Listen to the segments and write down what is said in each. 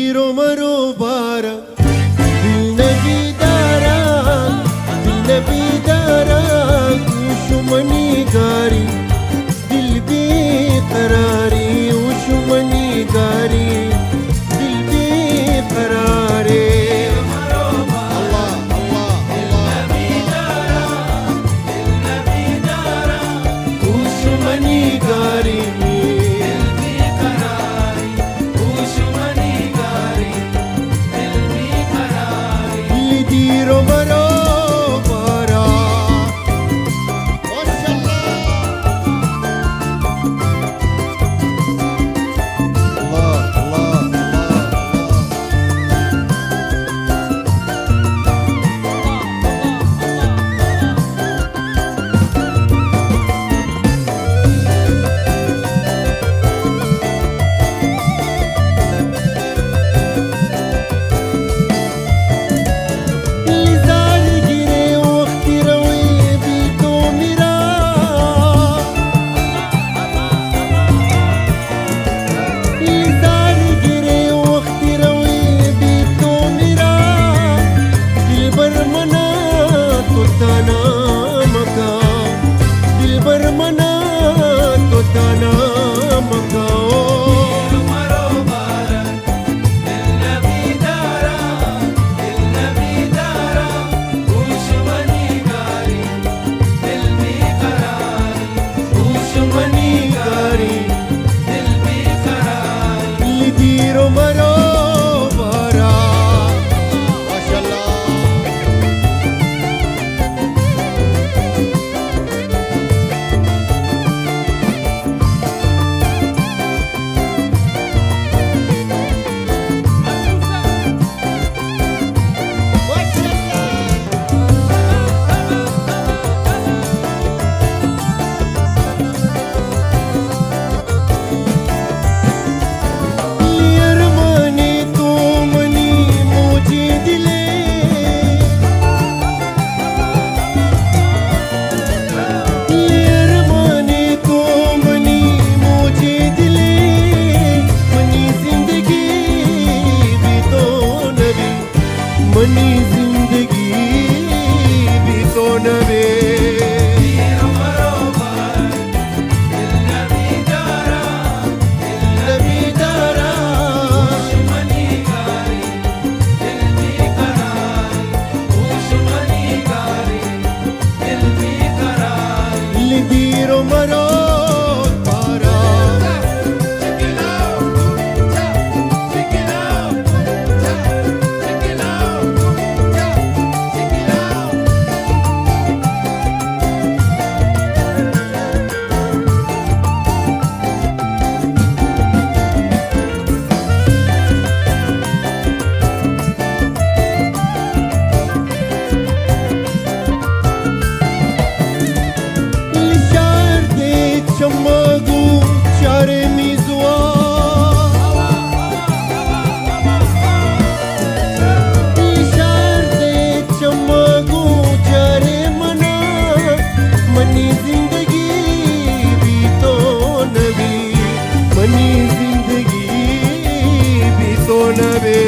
दीरो मरो बारा दिल नबी दारा उशुमनी गारी दिल बेकरारी उशुमनी गारी दिल बेकरारे उशुमनी गारी मनी जिंदगी भी तो नवे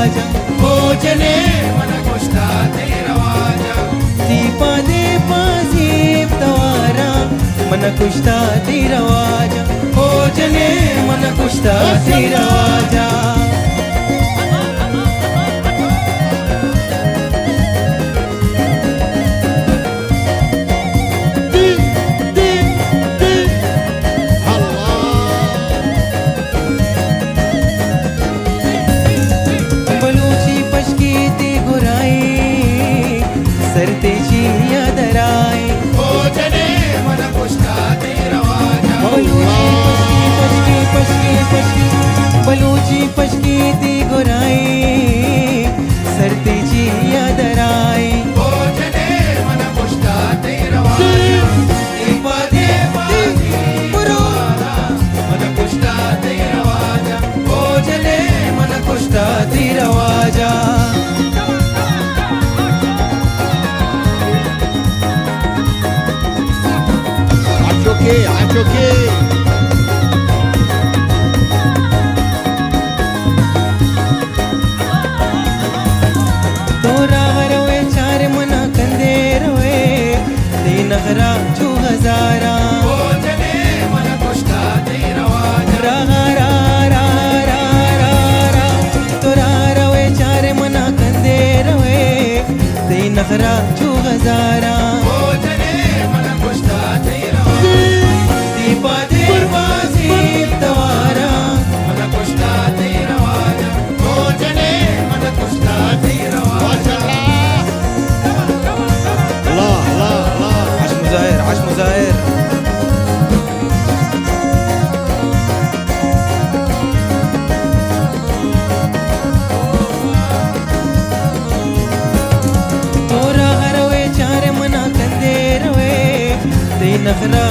रवाजा भोजने मन कुष्टा ते रवाजा दीपा दीपा जीव तवारा मन कुष्टा ती रवाजा भोजने मन कुष्टा ती रवाजा सरतेची यादराय भोजने मन कुष्टा ते रवाजा बलूची पशकी पशकी पशकी बलूची पशकी ती गोराई सरतेची यादराय भोजने मन कुष्टा ते रवाजा दीपा देवा दीपवारा मन कुष्टा ते रवाजा भोजने मन कुष्टा ती रवाजा आचोके तोरा हरवे चार मना कंदे रवे ते नखरा 2000 भोजने मन कुष्टा ते रवाजा रा रा रा रा रा रा तोरा रवे चार मना कंदे रवे ते नखरा 2000 भोजने मन कुष्टा ते रवाजा दीपा देवा जीव तवारा मन कुष्टा ते रवाजा भोजने मन कुष्टा ते रवाजा عاش مزاير عاش مزاير तोरा हरवे चार मना कंदे रवे ते नखरा